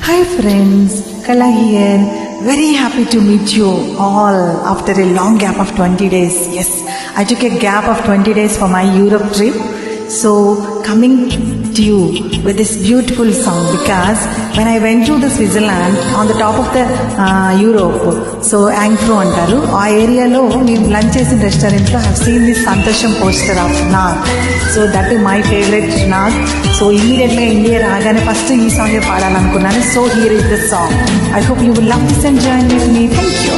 Hi friends, Kala here. Very happy to meet you all after a long gap of 20 days. Yes, I took a gap of 20 days for my Europe trip. So coming to you with this beautiful song because when I went to the Switzerland on the top of the Europe, so Angfro antaru ఆ ఏరియాలో నేను lunch చేసిన రెస్టారెంట్లో I have seen this Santosham poster of Nag. So that is my favourite Nag. So ఇమీడియట్గా India రాగానే first ఈ సాంగే పాడాలనుకున్నాను. So here is the song. I hope you will love this and join with me. Thank you.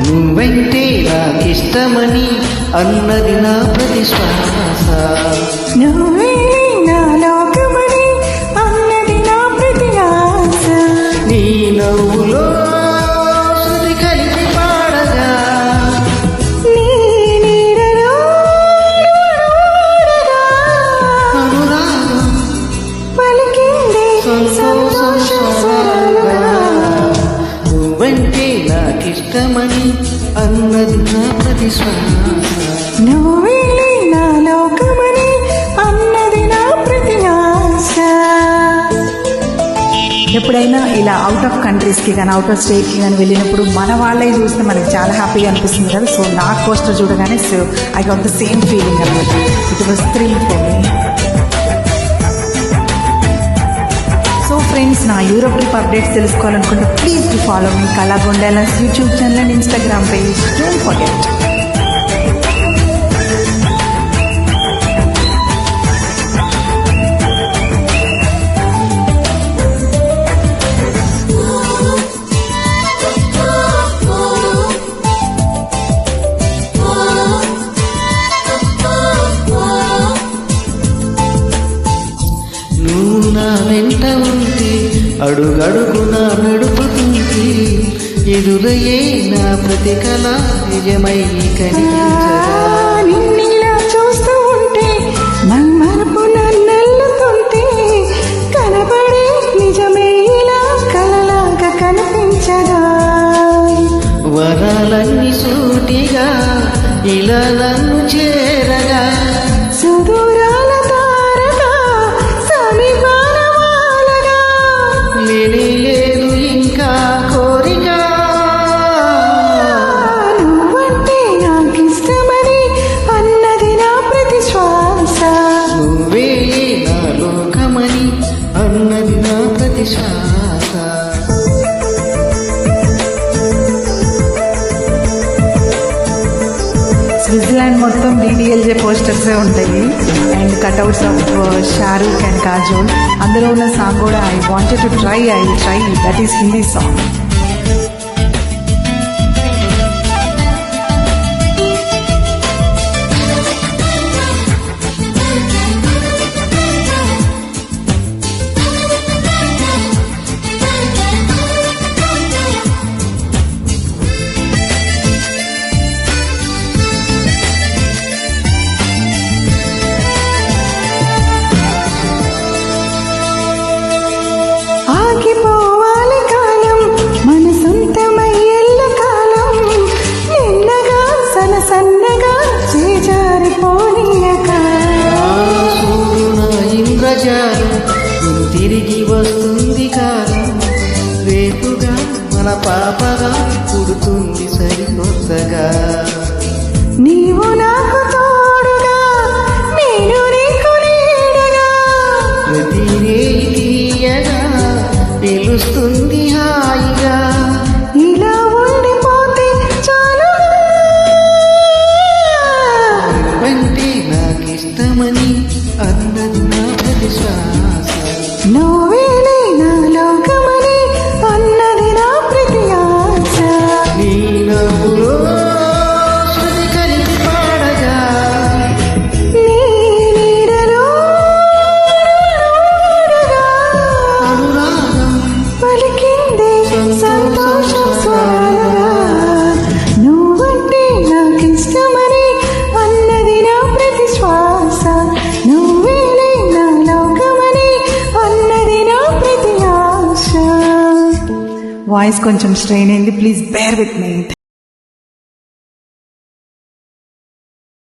నువ్వంటే నాకిష్టమని అన్నది నా ప్రతి శ్వాస. నువ్వే నా లోకమని అన్నది నా ప్రతి ఆశ. నీ నవ్వులో శృతి కలిపి పాడగా నీ నీడలో అనురాగం పలికింది సంతోష స్వరాలుగా. నువ్వంటే నాకిష్టమని అన్నది నా ప్రతి శ్వాస. నువ్వే నా లోకమని అన్నది నా ప్రతి ఆశ. ఎప్పుడైనా ఇలా అవుట్ ఆఫ్ కంట్రీస్కి కానీ అవుట్ ఆఫ్ స్టేట్కి కానీ వెళ్ళినప్పుడు మన వాళ్ళే చూస్తే మనకి చాలా హ్యాపీగా అనిపిస్తుంది కదా. సో నా పోస్టర్ చూడగానే so I got the same feeling అనమాట. It was thrill for me. So friends, నా యూరోప్ ట్రిప్ అప్డేట్స్ తెలుసుకోవాలనుకుంటే ప్లీజ్ టు ఫాలో మీ కళా గొండెలన్స్ YouTube channel and Instagram page. Don't forget. నువ్వు నా వెంట ఉంటే అడుగడుగునా నడుపుతుంది. ఎదురయ్యే నా ప్రతి కళ నిజమై కనిపించగా నిన్నిలా చూస్తూ ఉంటే మరుపు నన్నెల్లుతుంటే కనబడే నిజమే ఇలా కలలాగా కనిపించగా. వరాలన్నీ సూటిగా ఇలా నన్ను చేరగా సుదూరాల తారగా సమీపాన వాలగా. లేనే లేదు ఇంకా కోరిక. నువ్వంటే నాకిష్టమని అన్నది నా ప్రతి శ్వాస. నువ్వే నా లోకమని అన్నది నా ప్రతి శ్వాస. స్విట్జర్లాండ్ మొత్తం డిడిఎల్జే పోస్టర్సే ఉంటాయి and cutouts of Shahrukh and Kajol. అందులో ఉన్న సాంగ్ కూడా I wanted to try that is Hindi song. ఆగిపోవాలి కాలం మన సొంతమయ్యేళ్ళ కాలం. నిన్నగా సన్నగా చేజారిపోనీయక. సూర్యున ఇంద్రజాలం తిరిగి వస్తుంది కాలం. రేపుగా మన పాపగా పుడుతుంది సరికొత్తగా. నీవు నాకు తోడుగా నేను నీకు నీడగా. ప్రతి రేయి తీయగా పిలుస్తుంది హాయిగా. ఇలా ఉండిపోతే చాలుగా. నువ్వంటే నాకిష్టమని అన్నది నా ప్రతి శ్వాస. నువ్వే నా లోకమని అన్నది నా ప్రతి ఆశ. నీ నవ్వులో శృతి కలిపి పాడగా వాయిస్ కొంచెం స్ట్రెయిన్ అయింది. Please bear with me.